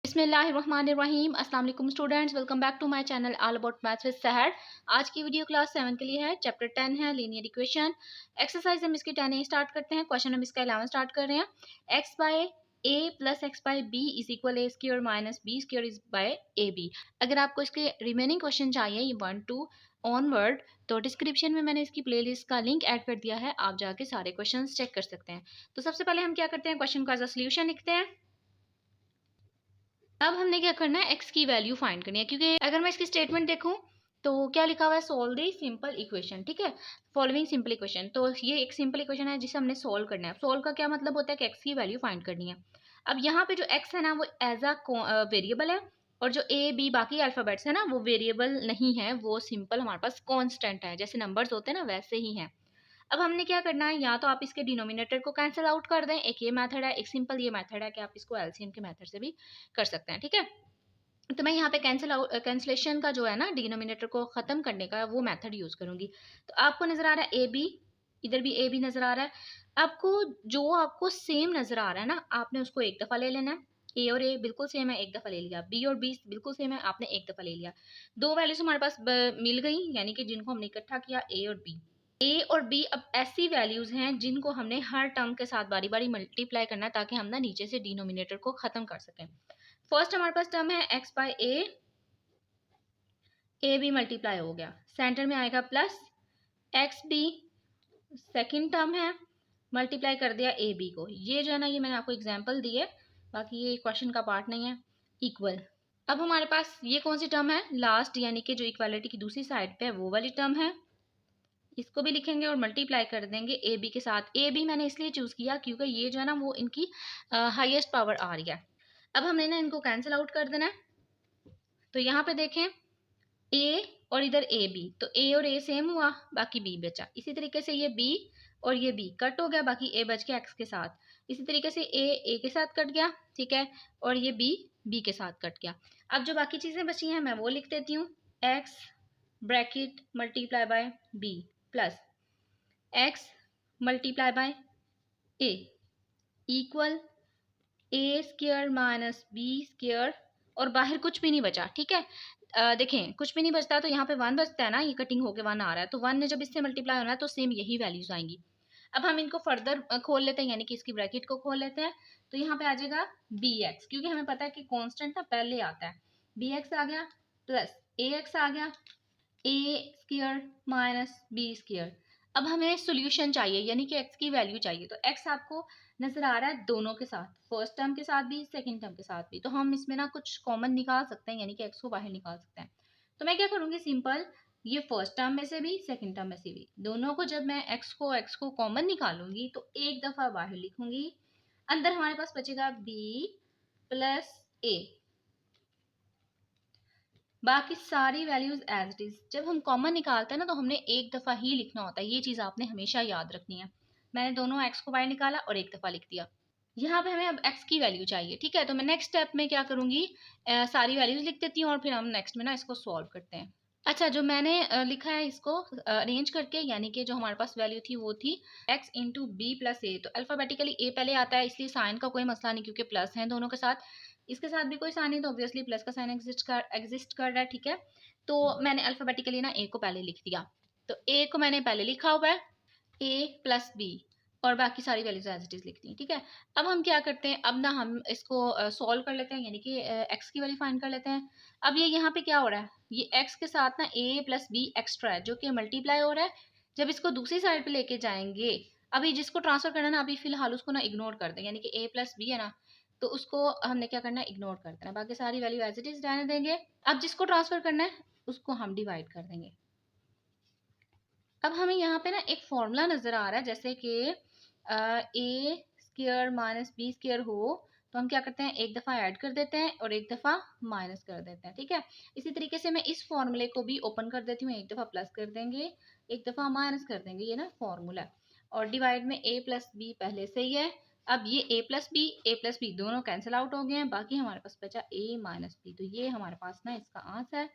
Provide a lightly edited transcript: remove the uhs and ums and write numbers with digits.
बिस्मिल्लाहिर्रहमानिर्रहीम। अस्सलाम वालेकुम students, welcome back to my channel all about maths with Sahar. आज की वीडियो क्लास 7 के लिए है। चैप्टर 10 है लीनियर इक्वेशन। एक्सरसाइज हम इसकी 10 स्टार्ट करते हैं। क्वेश्चन हम इसका 11 स्टार्ट कर रहे हैं। X by A plus X by B is equal A square minus B square is by A B. अगर आपको इसके रिमेनिंग क्वेश्चन चाहिए ये 1 2 ऑनवर्ड, तो डिस्क्रिप्शन में मैंने इसकी प्लेलिस्ट का लिंक ऐड कर दिया है, आप जाके सारे क्वेश्चन चेक कर सकते हैं। तो सबसे पहले हम क्या करते हैं, क्वेश्चन का सोल्यूशन लिखते हैं। अब हमने क्या करना है, एक्स की वैल्यू फाइंड करनी है, क्योंकि अगर मैं इसकी स्टेटमेंट देखूं तो क्या लिखा हुआ है, सोल्व दी सिंपल इक्वेशन। ठीक है, फॉलोइंग सिंपल इक्वेशन। तो ये एक सिंपल इक्वेशन है जिसे हमने सोल्व करना है। सोल्व का क्या मतलब होता है कि एक्स की वैल्यू फाइंड करनी है। अब यहाँ पे जो एक्स है ना वो एज अ वेरिएबल है, और जो ए बी बाकी अल्फाबेट्स है ना वो वेरिएबल नहीं है, वो सिंपल हमारे पास कॉन्स्टेंट है। जैसे नंबर्स होते हैं ना वैसे ही है। अब हमने क्या करना है, या तो आप इसके डिनोमिनेटर को कैंसिल आउट कर दें, एक ये मेथड है, एक सिंपल ये मेथड है कि आप इसको एलसीएम के मेथड से भी कर सकते हैं। ठीक है, तो मैं यहाँ पे कैंसिलेशन का जो है ना, डिनोमिनेटर को खत्म करने का वो मेथड यूज करूंगी। तो आपको नजर आ रहा है ए बी, इधर भी ए बी नजर आ रहा है। आपको जो आपको सेम नजर आ रहा है ना, आपने उसको एक दफा ले लेना है। ए और ए बिल्कुल सेम है, एक दफा ले लिया। बी और बी बिल्कुल सेम है, आपने एक दफा ले लिया। दो वैल्यूज हमारे पास मिल गई, यानी कि जिनको हमने इकट्ठा किया, ए और बी। ए और बी अब ऐसी वैल्यूज हैं जिनको हमने हर टर्म के साथ बारी बारी मल्टीप्लाई करना है, ताकि हम ना नीचे से डिनोमिनेटर को खत्म कर सकें। फर्स्ट हमारे पास टर्म है X by A B multiply हो गया, सेंटर में आएगा plus X B. Second term है, मल्टीप्लाई कर दिया ए बी को। ये जो है ना, ये मैंने आपको एग्जाम्पल दी है, बाकी ये क्वेश्चन का पार्ट नहीं है। इक्वल। अब हमारे पास ये कौन सी टर्म है, लास्ट, यानी कि जो इक्वालिटी की दूसरी साइड पे है वो वाली टर्म है। इसको भी लिखेंगे और मल्टीप्लाई कर देंगे ए बी के साथ। ए बी मैंने इसलिए चूज किया क्योंकि ये जो है ना वो इनकी हाईएस्ट पावर आ रही है। अब हमने ना इनको कैंसिल आउट कर देना है। तो यहाँ पे देखें, ए और इधर ए बी, तो ए और ए सेम हुआ, बाकी बी बचा। इसी तरीके से ये बी और ये बी कट हो गया, बाकी ए बच गया एक्स के साथ। इसी तरीके से ए के साथ कट गया, ठीक है, और ये बी के साथ कट गया। अब जो बाकी चीजें बची हैं मैं वो लिख देती हूँ। X bracket multiply by B plus X multiply by A equal A square minus B square, और बाहर कुछ भी नहीं बचा। ठीक है, देखें कुछ भी नहीं बचता तो यहाँ पे वन बचता है ना, ये कटिंग होके वन आ रहा है, तो वन ने जब इससे मल्टीप्लाई होना है तो सेम यही वैल्यूज आएंगी। अब हम इनको फर्दर खोल लेते हैं, यानी कि इसकी ब्रैकेट को खोल लेते हैं। तो यहाँ पे आ जाएगा बी एक्स, क्योंकि हमें पता है कि कांस्टेंट ना पहले आता है। बी एक्स आ गया प्लस ए एक्स आ गया, ए स्क्वायर माइनस बी स्क्वायर। अब हमें सोल्यूशन चाहिए, यानी कि एक्स की वैल्यू चाहिए। तो एक्स आपको नजर आ रहा है दोनों के साथ, फर्स्ट टर्म के साथ भी सेकंड टर्म के साथ भी, तो हम इसमें ना कुछ कॉमन निकाल सकते हैं, यानी कि एक्स को बाहर निकाल सकते हैं। तो मैं क्या करूंगी, सिंपल ये फर्स्ट टर्म में से भी सेकंड टर्म में से भी दोनों को, जब मैं एक्स को कॉमन निकालूंगी तो एक दफा बाहर लिखूंगी। अंदर हमारे पास बचेगा बी प्लस ए, बाकी सारी वैल्यूज एज इट इज। जब हम कॉमन निकालते हैं ना तो हमने एक दफा ही लिखना होता है, ये चीज आपने हमेशा याद रखनी है। मैंने दोनों एक्स को बाहर निकाला और एक दफा लिख दिया। यहाँ पे हमें अब एक्स की वैल्यू चाहिए। ठीक है, तो मैं नेक्स्ट स्टेप में क्या करूंगी, सारी वैल्यूज लिख देती हूँ और फिर हम नेक्स्ट में ना इसको सॉल्व करते हैं। अच्छा, जो मैंने लिखा है इसको अरेंज करके, यानी कि जो हमारे पास वैल्यू थी वो थी x इंटू बी प्लस ए। तो अल्फाबेटिकली ए पहले आता है, इसलिए साइन का कोई मसला नहीं, क्योंकि प्लस है दोनों के साथ। इसके साथ भी कोई साइन नहीं, तो ऑब्वियसली प्लस का साइन एग्जिस्ट कर रहा है। ठीक है, तो मैंने अल्फाबेटिकली ना ए को पहले लिख दिया। तो ए को मैंने पहले लिखा हुआ है, ए प्लस बी, और बाकी सारी वैल्यूज एज इट इज लिखती हैं। ठीक है, अब हम क्या करते हैं, अब ना हम इसको सॉल्व कर लेते हैं, यानी कि एक्स की वैल्यू फाइंड कर लेते हैं। अब ये यहाँ पे क्या हो रहा है, ये एक्स के साथ ना ए प्लस बी एक्स्ट्रा है जो कि मल्टीप्लाई हो रहा है। जब इसको दूसरी साइड पे लेके जाएंगे, अभी जिसको ट्रांसफर करना है ना, अभी फिलहाल उसको ना इग्नोर कर दें, यानी कि ए प्लस बी है ना, तो उसको हमने क्या करना है, इग्नोर कर देना, बाकी सारी वैल्यू एज इट इज रहने देंगे। अब जिसको ट्रांसफर करना है उसको हम डिवाइड कर देंगे। अब हमें यहाँ पे ना एक फॉर्मूला नजर आ रहा है, जैसे कि ए स्क्वायर माइनस बी स्क्वायर हो, तो हम क्या करते हैं, एक दफा ऐड कर देते हैं और एक दफा माइनस कर देते हैं। ठीक है, इसी तरीके से मैं इस फॉर्मूले को भी ओपन कर देती हूँ, एक दफा प्लस कर देंगे, एक दफा माइनस कर देंगे, ये ना फॉर्मूला। और डिवाइड में ए प्लस बी पहले से ही है। अब ये ए प्लस बी दोनों कैंसिल आउट हो गए हैं, बाकी हमारे पास बचा ए माइनस बी। तो ये हमारे पास ना इसका आंसर है।